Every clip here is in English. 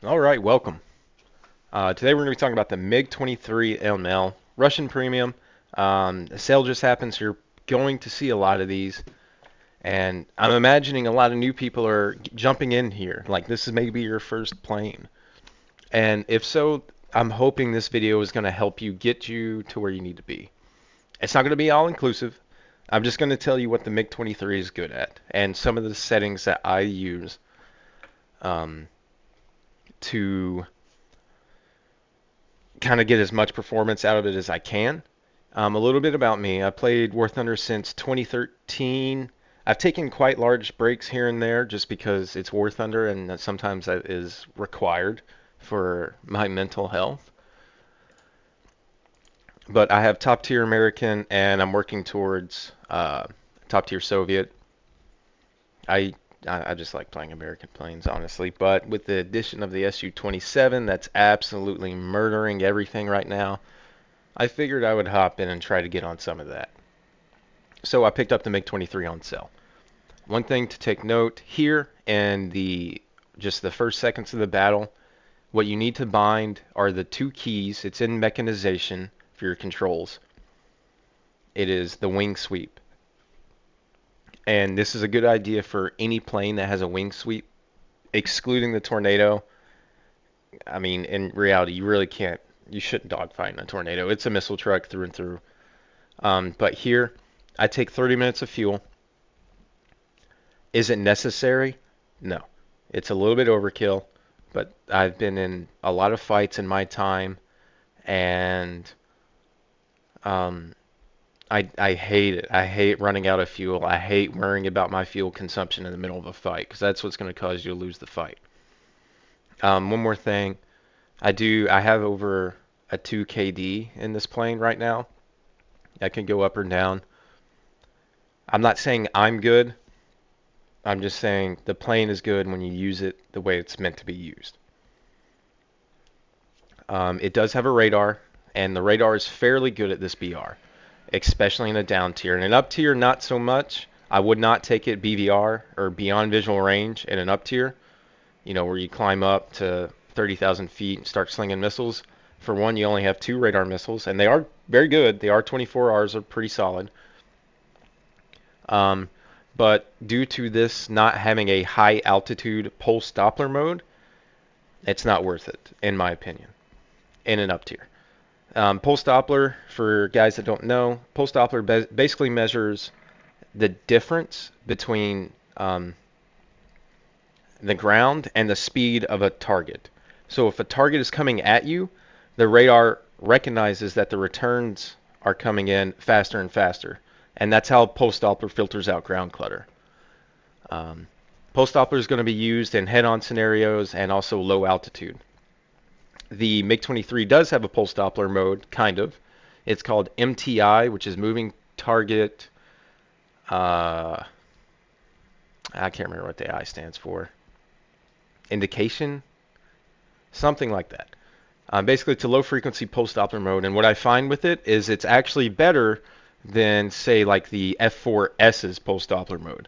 All right, welcome. Today we're going to be talking about the MiG-23 ML Russian Premium. The sale just happened, so you're going to see a lot of these. And I'm imagining a lot of new people are jumping in here. Like this is maybe your first plane. And if so, I'm hoping this video is going to help you get you to where you need to be. It's not going to be all inclusive. I'm just going to tell you what the MiG-23 is good at and some of the settings that I use um, to kind of get as much performance out of it as I can. A little bit about me. I played Warthunder since 2013. I've taken quite large breaks here and there just because it's Warthunder and sometimes that is required for my mental health. But I have top tier American and I'm working towards top tier Soviet. I I just like playing American planes, honestly. But with the addition of the Su-27, that's absolutely murdering everything right now. I figured I would hop in and try to get on some of that. So I picked up the MiG-23 on sale. One thing to take note here in the just the first seconds of the battle, what you need to bind are the two keys. It's in mechanization for your controls. It is the wing sweep. And this is a good idea for any plane that has a wing sweep, excluding the Tornado. I mean, in reality, you really can't, you shouldn't dogfight in a Tornado. It's a missile truck through and through. But here, I take 30 minutes of fuel. Is it necessary? No. It's a little bit overkill, but I've been in a lot of fights in my time, and um, I hate it. I hate running out of fuel. I hate worrying about my fuel consumption in the middle of a fight, because that's what's going to cause you to lose the fight. One more thing. I have over a 2 KD in this plane right now. I can go up or down. I'm not saying I'm good. I'm just saying the plane is good when you use it the way it's meant to be used. It does have a radar, and the radar is fairly good at this BR, especially in a down tier. In an up tier, not so much. I would not take it BVR or beyond visual range in an up tier, where you climb up to 30,000 feet and start slinging missiles. For one, you only have two radar missiles, and they are very good. The R-24Rs are pretty solid. Um, but due to this not having a high altitude pulse Doppler mode, it's not worth it, in my opinion, in an up tier. Pulse Doppler, for guys that don't know, Pulse Doppler basically measures the difference between the ground and the speed of a target. So if a target is coming at you, the radar recognizes that the returns are coming in faster and faster. And that's how Pulse Doppler filters out ground clutter. Pulse Doppler is going to be used in head-on scenarios and also low altitude. The MiG-23 does have a Pulse Doppler mode, kind of. It's called MTI, which is Moving Target. I can't remember what the I stands for. Indication? Something like that. Basically, it's a low-frequency Pulse Doppler mode, and what I find with it is it's actually better than, say, like the F4S's Pulse Doppler mode.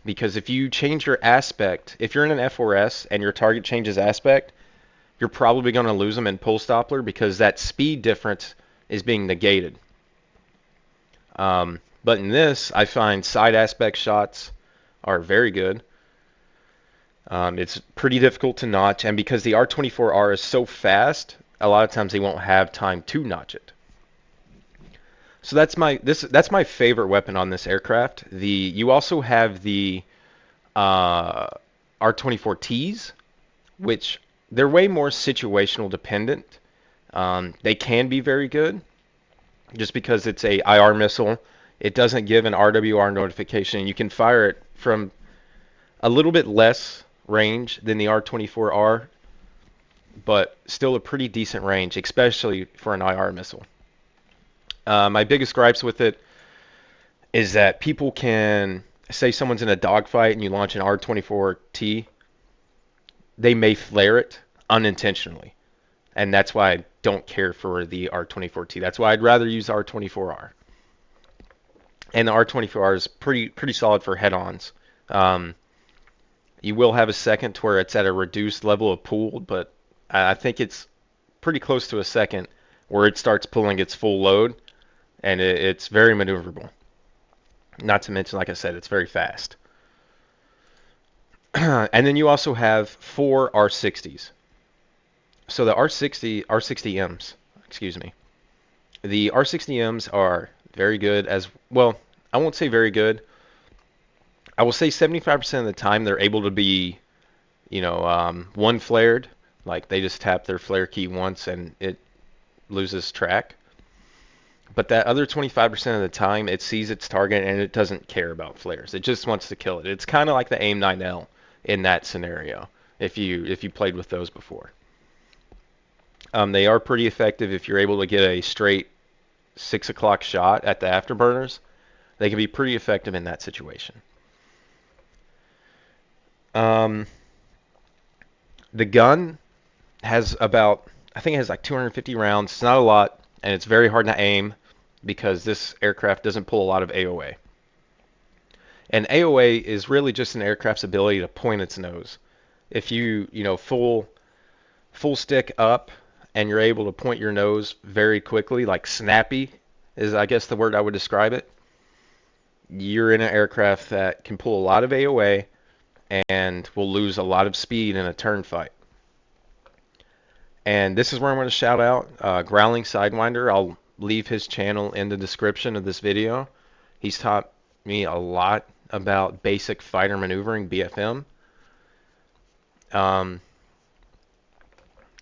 Because if you change your aspect, if you're in an F4S and your target changes aspect, you're probably going to lose them in Pulse Doppler because that speed difference is being negated. But in this, I find side aspect shots are very good. It's pretty difficult to notch, and because the R-24R is so fast, a lot of times they won't have time to notch it. So that's my favorite weapon on this aircraft. You also have the R-24Ts, which they're way more situational dependent. They can be very good, just because it's a IR missile. It doesn't give an RWR notification. You can fire it from a little bit less range than the R-24R, but still a pretty decent range, especially for an IR missile. My biggest gripes with it is that people can say someone's in a dogfight and you launch an R-24T, they may flare it unintentionally. And that's why I don't care for the R-24T. That's why I'd rather use R-24R. And the R-24R is pretty solid for head-ons. You will have a second to where it's at a reduced level of pull, but I think it's pretty close to a second where it starts pulling its full load, and it's very maneuverable. Not to mention, like I said, it's very fast. And then you also have 4 R60s. So the R60Ms, excuse me. The R60Ms are very good as well. I won't say very good. I will say 75% of the time they're able to be, one flared. Like they just tap their flare key once and it loses track. But that other 25% of the time, it sees its target and it doesn't care about flares. It just wants to kill it. It's kind of like the AIM-9L in that scenario, if you played with those before. They are pretty effective if you're able to get a straight 6 o'clock shot at the afterburners. They can be pretty effective in that situation. The gun has I think it has like 250 rounds. It's not a lot, and it's very hard to aim because this aircraft doesn't pull a lot of AOA. And AOA is really just an aircraft's ability to point its nose. If full stick up and you're able to point your nose very quickly, like snappy is I guess the word I would describe it, you're in an aircraft that can pull a lot of AOA and will lose a lot of speed in a turn fight. And this is where I'm going to shout out Growling Sidewinder. I'll leave his channel in the description of this video. He's taught me a lot about basic fighter maneuvering, BFM.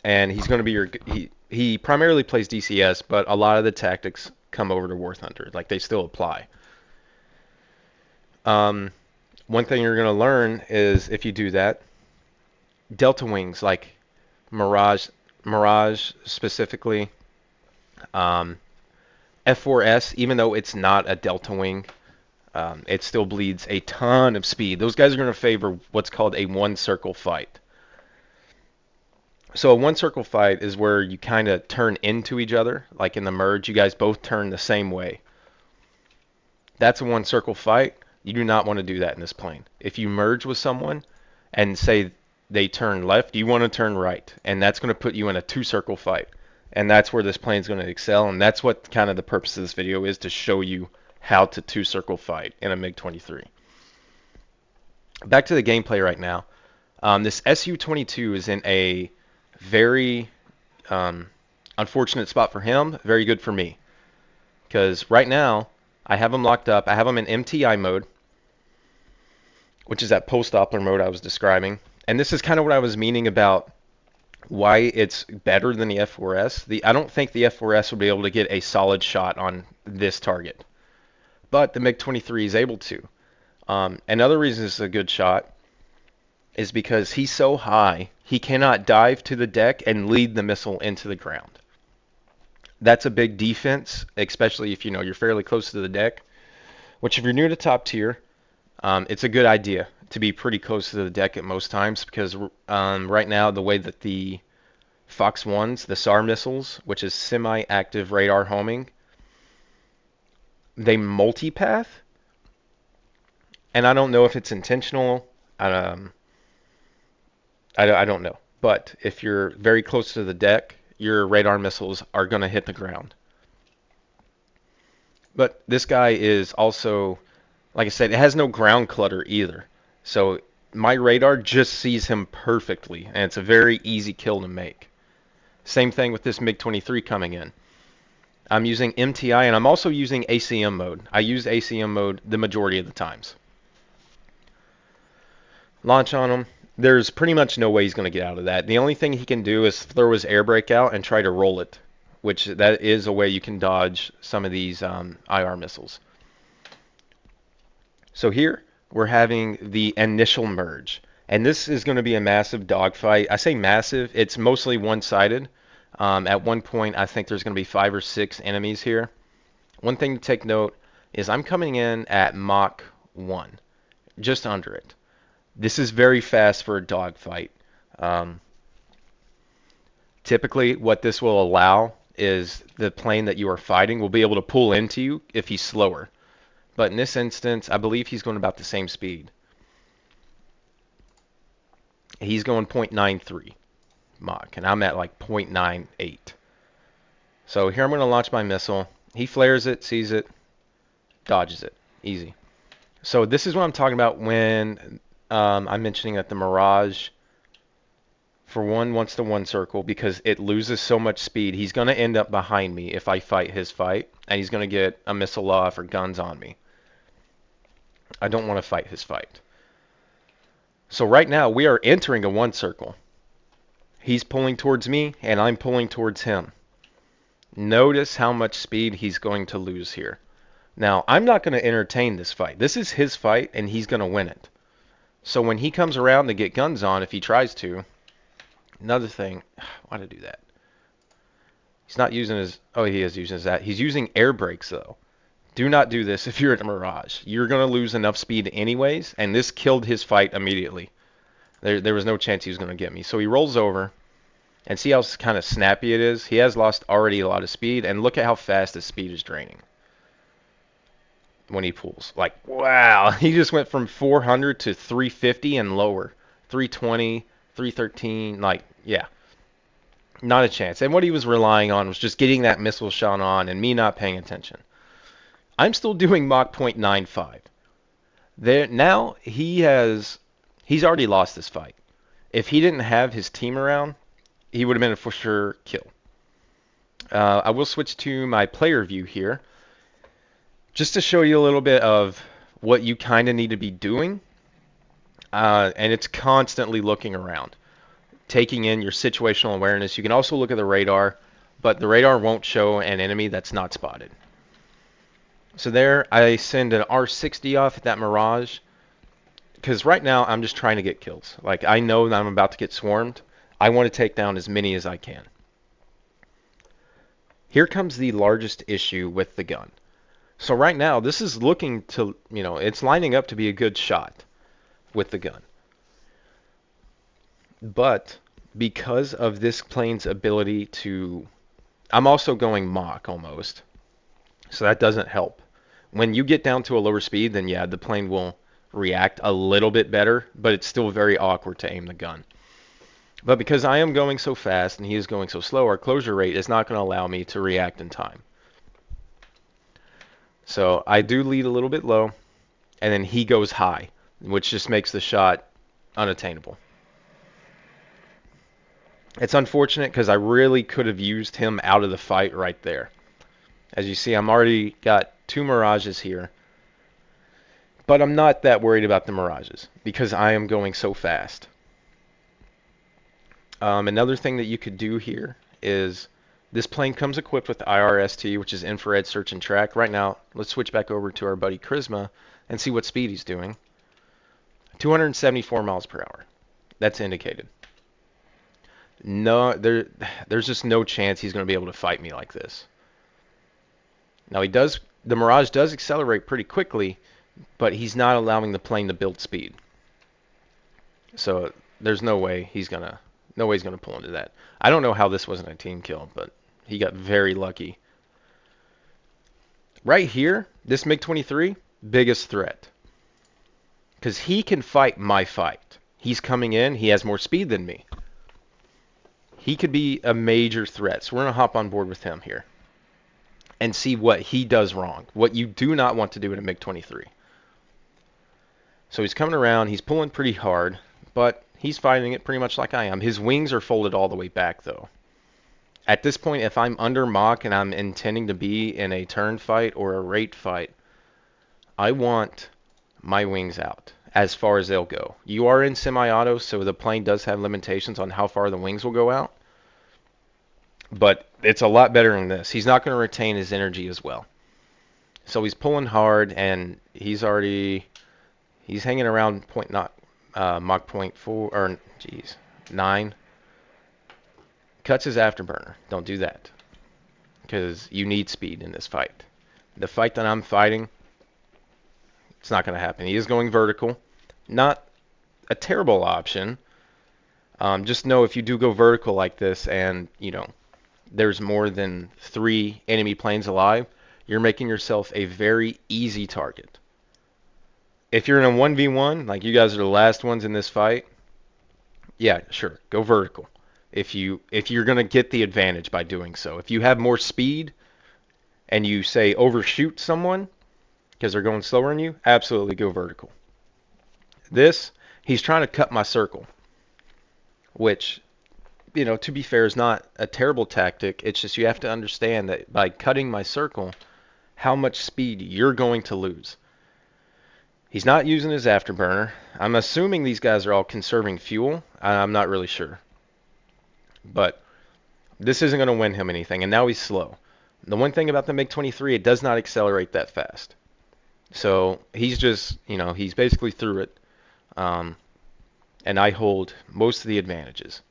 And he's going to be he primarily plays DCS, but a lot of the tactics come over to Warthunder. Like they still apply. One thing you're going to learn is if you do that, delta wings like Mirage specifically, F4S, even though it's not a delta wing, it still bleeds a ton of speed. Those guys are going to favor what's called a one circle fight. So a one circle fight is where you kind of turn into each other, like in the merge, you guys both turn the same way. That's a one circle fight. You do not want to do that in this plane. If you merge with someone and say they turn left, you want to turn right, and that's going to put you in a two circle fight. And that's where this plane is going to excel, and that's what kind of the purpose of this video is, to show you how to two circle fight in a MiG-23. Back to the gameplay right now. This Su-22 is in a very unfortunate spot for him, very good for me. Because right now, I have him locked up. I have him in MTI mode, which is that post-Doppler mode I was describing. And this is kind of what I was meaning about why it's better than the F4S. I don't think the F4S will be able to get a solid shot on this target. But the MiG-23 is able to. Another reason it's a good shot is because he's so high, he cannot dive to the deck and lead the missile into the ground. That's a big defense, especially if you're fairly close to the deck. Which if you're new to top tier, it's a good idea to be pretty close to the deck at most times, because right now the way that the Fox 1s, the SAR missiles, which is semi-active radar homing, they multipath, and I don't know if it's intentional. I don't know. But if you're very close to the deck, your radar missiles are going to hit the ground. But this guy is also, like I said, it has no ground clutter either. So my radar just sees him perfectly, and it's a very easy kill to make. Same thing with this MiG-23 coming in. I'm using MTI, and I'm also using ACM mode. I use ACM mode the majority of the times. Launch on him. There's pretty much no way he's going to get out of that. The only thing he can do is throw his air brake out and try to roll it, which that is a way you can dodge some of these IR missiles. So here we're having the initial merge, and this is going to be a massive dogfight. I say massive, it's mostly one-sided. At one point, I think there's going to be 5 or 6 enemies here. One thing to take note is I'm coming in at Mach 1, just under it. This is very fast for a dogfight. Typically, what this will allow is the plane that you are fighting will be able to pull into you if he's slower. But in this instance, I believe he's going about the same speed. He's going 0.93 Mach, and I'm at like 0.98. So here I'm going to launch my missile. He flares it, sees it, dodges it. Easy. So this is what I'm talking about when I'm mentioning that the Mirage, for one, wants to one circle because it loses so much speed. He's going to end up behind me if I fight his fight, and he's going to get a missile off or guns on me. I don't want to fight his fight. So right now we are entering a one circle. He's pulling towards me, and I'm pulling towards him. Notice how much speed he's going to lose here. Now, I'm not going to entertain this fight. This is his fight, and he's going to win it. So when he comes around to get guns on, if he tries to, another thing, why did I do that? He's not using his, oh, he is using that. He's using air brakes, though. Do not do this if you're at a Mirage. You're going to lose enough speed anyways, and this killed his fight immediately. There was no chance he was going to get me. So he rolls over, and see how kind of snappy it is? He has lost already a lot of speed, and look at how fast his speed is draining when he pulls. Like, wow, he just went from 400 to 350 and lower. 320, 313, like, yeah. Not a chance. And what he was relying on was just getting that missile shot on and me not paying attention. I'm still doing Mach 0.95. Now he's already lost this fight. If he didn't have his team around, he would have been a for sure kill. I will switch to my player view here, just to show you a little bit of what you kind of need to be doing. And it's constantly looking around, taking in your situational awareness. You can also look at the radar, but the radar won't show an enemy that's not spotted. So there, I send an R60 off at that Mirage, because right now I'm just trying to get kills. Like, I know that I'm about to get swarmed. I want to take down as many as I can. Here comes the largest issue with the gun. So right now, this is looking to, it's lining up to be a good shot with the gun. But because of this plane's ability to, I'm also going Mach almost, so that doesn't help. When you get down to a lower speed, then yeah, the plane will react a little bit better, but it's still very awkward to aim the gun. But because I am going so fast and he is going so slow, our closure rate is not going to allow me to react in time. So I do lead a little bit low, and then he goes high, which just makes the shot unattainable. It's unfortunate because I really could have used him out of the fight right there. As you see, I'm already got 2 Mirages here. But I'm not that worried about the Mirages because I am going so fast. Another thing that you could do here is this plane comes equipped with IRST, which is infrared search and track. Right now, let's switch back over to our buddy Charisma and see what speed he's doing. 274 miles per hour. That's indicated. No, there's just no chance he's going to be able to fight me like this. Now the Mirage does accelerate pretty quickly, but he's not allowing the plane to build speed. So there's no way he's gonna pull into that. I don't know how this wasn't a team kill, but he got very lucky. Right here, this MiG-23, biggest threat. Because he can fight my fight. He's coming in, he has more speed than me. He could be a major threat, so we're going to hop on board with him here and see what he does wrong, what you do not want to do in a MiG-23. So he's coming around, he's pulling pretty hard, but he's fighting it pretty much like I am. His wings are folded all the way back, though. At this point, if I'm under Mach and I'm intending to be in a turn fight or a rate fight, I want my wings out as far as they'll go. You are in semi-auto, so the plane does have limitations on how far the wings will go out. But it's a lot better than this. He's not going to retain his energy as well. So he's pulling hard, and he's hanging around Mach 0.4, or 9. Cuts his afterburner. Don't do that, because you need speed in this fight. The fight that I'm fighting, it's not going to happen. He is going vertical. Not a terrible option. Just know if you do go vertical like this and, there's more than 3 enemy planes alive, you're making yourself a very easy target. If you're in a 1v1, like you guys are the last ones in this fight, Yeah, sure. Go vertical. If you're gonna get the advantage by doing so. If you have more speed and you say overshoot someone because they're going slower than you, absolutely go vertical. This, he's trying to cut my circle, which, to be fair, is not a terrible tactic. It's just you have to understand that by cutting my circle, how much speed you're going to lose. He's not using his afterburner. I'm assuming these guys are all conserving fuel. I'm not really sure. But this isn't going to win him anything, and now he's slow. The one thing about the MiG-23, it does not accelerate that fast. So he's just, he's basically through it. And I hold most of the advantages.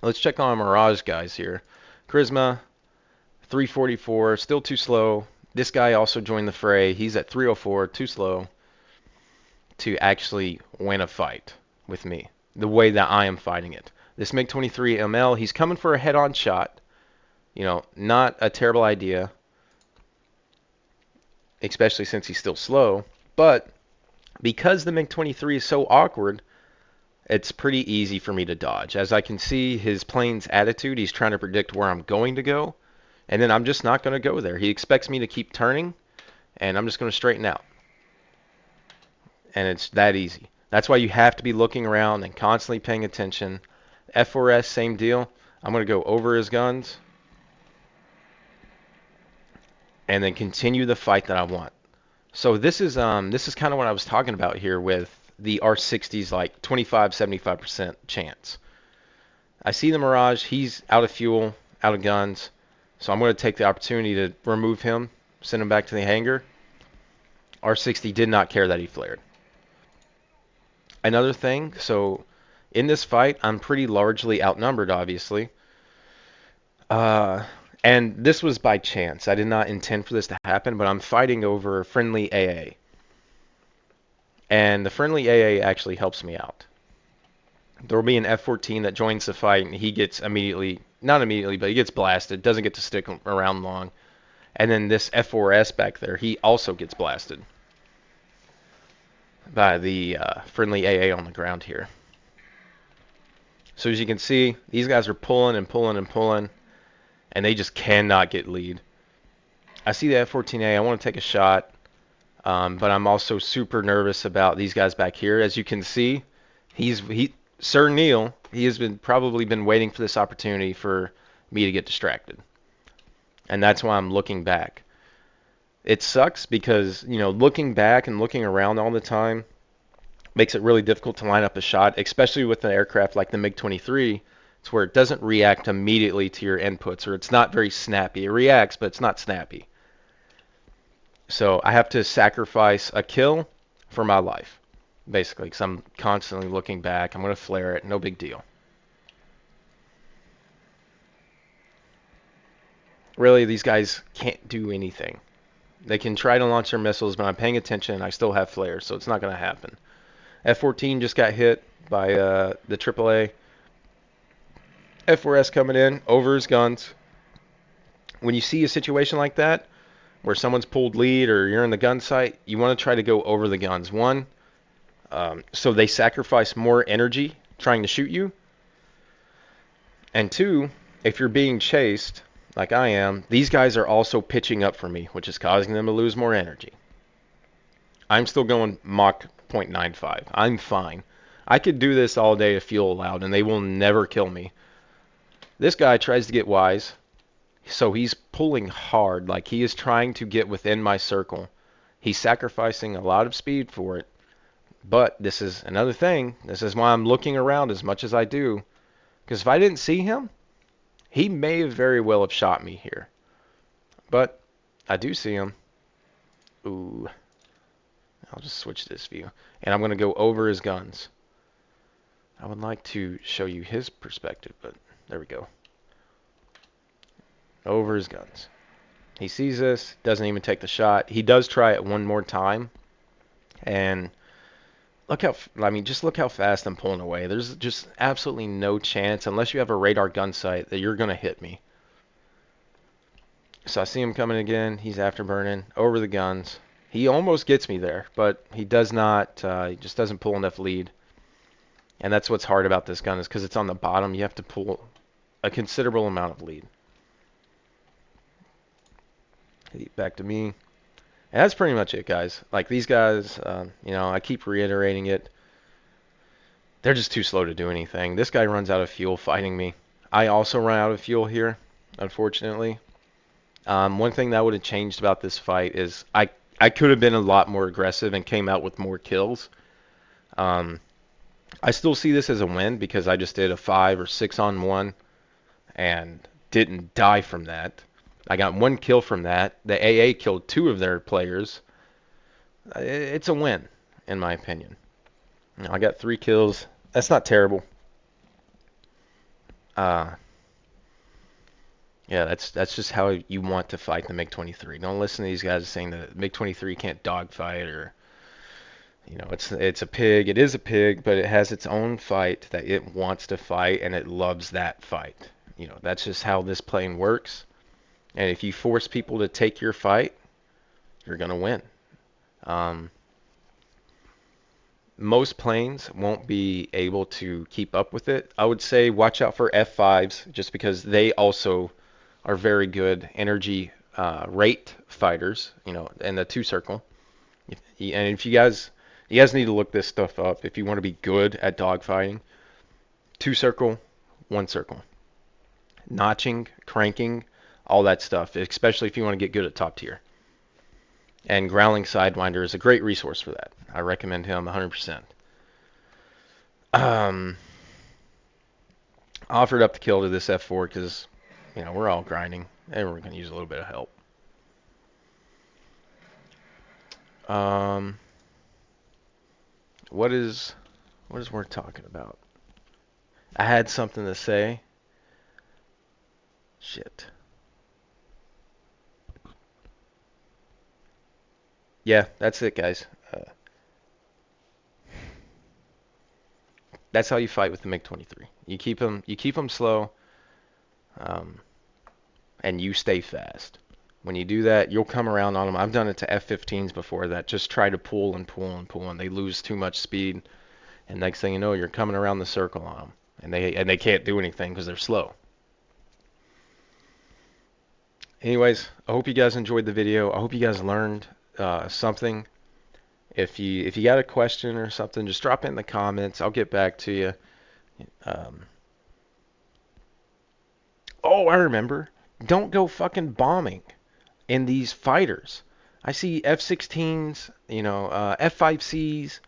Let's check on Mirage guys here. Charisma, 344, still too slow. This guy also joined the fray. He's at 304, too slow to actually win a fight with me, the way that I am fighting it. This MiG-23 ML, he's coming for a head-on shot. Not a terrible idea, especially since he's still slow. But because the MiG-23 is so awkward, it's pretty easy for me to dodge. As I can see his plane's attitude, he's trying to predict where I'm going to go, and then I'm just not going to go there. He expects me to keep turning, and I'm just going to straighten out. And it's that easy. That's why you have to be looking around and constantly paying attention. F4S, same deal. I'm going to go over his guns and then continue the fight that I want. So this is kind of what I was talking about here with the R60's like 25-75% chance. I see the Mirage, he's out of fuel, out of guns, so I'm going to take the opportunity to remove him, send him back to the hangar. R60 did not care that he flared. Another thing, so in this fight, I'm pretty largely outnumbered, obviously. And this was by chance. I did not intend for this to happen, but I'm fighting over friendly AA. And the friendly AA actually helps me out. There will be an F-14 that joins the fight, and he gets not immediately, but he gets blasted, doesn't get to stick around long. And then this F4S back there, he also gets blasted by the friendly AA on the ground here. So as you can see, these guys are pulling and pulling and pulling, and they just cannot get lead. I see the F-14A, I want to take a shot, but I'm also super nervous about these guys back here. As you can see, Sir Neil, he has probably been waiting for this opportunity for me to get distracted. And that's why I'm looking back. It sucks because, looking back and looking around all the time makes it really difficult to line up a shot, especially with an aircraft like the MiG-23. It's where it doesn't react immediately to your inputs, or it's not very snappy. It reacts, but it's not snappy. So I have to sacrifice a kill for my life, basically, because I'm constantly looking back. I'm going to flare it. No big deal. Really, these guys can't do anything. They can try to launch their missiles, but I'm paying attention, and I still have flares, so it's not going to happen. F-14 just got hit by the AAA. F4S coming in, over his guns. When you see a situation like that, where someone's pulled lead or you're in the gun sight, you want to try to go over the guns. One, so they sacrifice more energy trying to shoot you. And two, if you're being chased, like I am, these guys are also pitching up for me, which is causing them to lose more energy. I'm still going Mach 0.95. I'm fine. I could do this all day if fuel allowed, and they will never kill me. This guy tries to get wise, so he's pulling hard, like he is trying to get within my circle. He's sacrificing a lot of speed for it. But this is another thing. This is why I'm looking around as much as I do. Because if I didn't see him, he may very well have shot me here. But I do see him. Ooh. I'll just switch this view. And I'm going to go over his guns. I would like to show you his perspective, but there we go. Over his guns. He sees this, doesn't even take the shot. He does try it one more time. And just look how fast I'm pulling away. There's just absolutely no chance, unless you have a radar gun sight, that you're going to hit me. So I see him coming again. He's afterburning over the guns. He almost gets me there, but he does not. He just doesn't pull enough lead. And that's what's hard about this gun, is because it's on the bottom. You have to pull a considerable amount of lead. Back to me. And that's pretty much it, guys. Like, these guys, I keep reiterating it. They're just too slow to do anything. This guy runs out of fuel fighting me. I also run out of fuel here, unfortunately. One thing that would have changed about this fight is I could have been a lot more aggressive and came out with more kills. I still see this as a win because I just did a 5 or 6 on 1 and didn't die from that. I got 1 kill from that. The AA killed 2 of their players. It's a win, in my opinion. I got 3 kills. That's not terrible. Yeah, that's just how you want to fight the MiG-23. Don't listen to these guys saying that MiG-23 can't dogfight, or it's a pig. It is a pig, but it has its own fight that it wants to fight, and it loves that fight. That's just how this plane works. And if you force people to take your fight, you're gonna win. Most planes won't be able to keep up with it. I would say watch out for F5s, just because they also are very good energy rate fighters, in the 2-circle. And if you guys need to look this stuff up if you want to be good at dogfighting. 2-circle, 1-circle. Notching, cranking, all that stuff, especially if you want to get good at top tier. And Growling Sidewinder is a great resource for that. I recommend him 100%. Offered up the kill to this F4 because, we're all grinding and we're going to use a little bit of help. What is worth talking about? I had something to say. Shit. Yeah, that's it, guys. That's how you fight with the MiG-23. You keep them slow, and you stay fast. When you do that, you'll come around on them. I've done it to F-15s before that just try to pull and pull and pull, and they lose too much speed. And next thing you know, you're coming around the circle on them, and they can't do anything because they're slow. Anyways, I hope you guys enjoyed the video. I hope you guys learned something. If you got a question or something, just drop it in the comments. I'll get back to you. Oh, I remember. Don't go fucking bombing in these fighters. I see F-16s, F-5Cs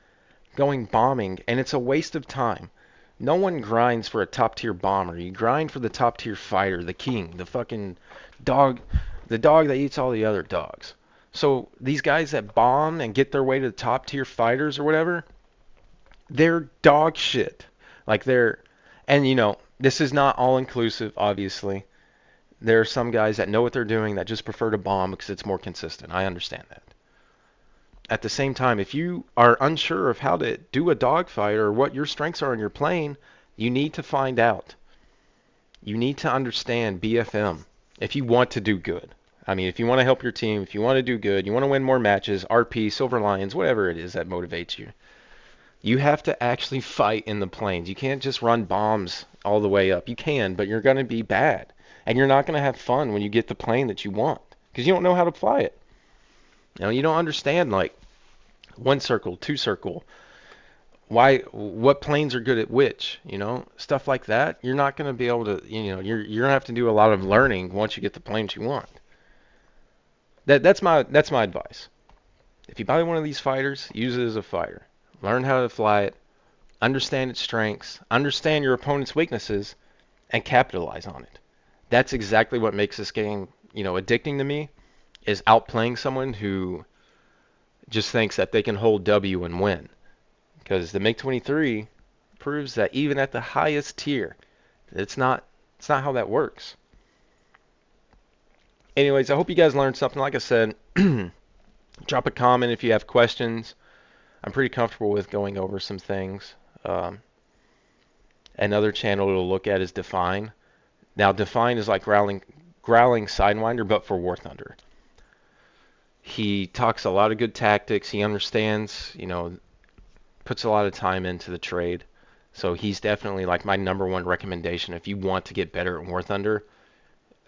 going bombing, and it's a waste of time. No one grinds for a top tier bomber. You grind for the top tier fighter, the king, the fucking dog, the dog that eats all the other dogs. So these guys that bomb and get their way to the top tier fighters or whatever, they're dog shit. And this is not all inclusive, obviously. There are some guys that know what they're doing that just prefer to bomb because it's more consistent. I understand that. At the same time, if you are unsure of how to do a dogfight or what your strengths are in your plane, you need to find out. You need to understand BFM if you want to do good. I mean, if you want to help your team, if you want to do good, you want to win more matches, RP, Silver Lions, whatever it is that motivates you, you have to actually fight in the planes. You can't just run bombs all the way up. You can, but you're going to be bad. And you're not going to have fun when you get the plane that you want because you don't know how to fly it. You don't understand, like, 1-circle, 2-circle, what planes are good at which, stuff like that. You're not going to be able to, you're going to have to do a lot of learning once you get the planes you want. That's my advice. If you buy one of these fighters, use it as a fighter. Learn how to fly it, understand its strengths, understand your opponent's weaknesses, and capitalize on it. That's exactly what makes this game, addicting to me, is outplaying someone who just thinks that they can hold W and win. Because the MiG-23 proves that even at the highest tier, it's not how that works. Anyways, I hope you guys learned something. Like I said, drop a comment if you have questions. I'm pretty comfortable with going over some things. Another channel to look at is Define. Now, Define is like Growling Sidewinder, but for Warthunder. He talks a lot of good tactics. He understands, puts a lot of time into the trade. So he's definitely like my #1 recommendation if you want to get better at Warthunder.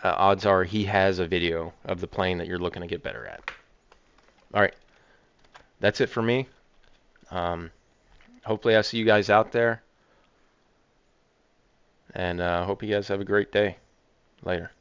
Odds are he has a video of the plane that you're looking to get better at. All right, that's it for me. Hopefully I see you guys out there, and hope you guys have a great day. Later.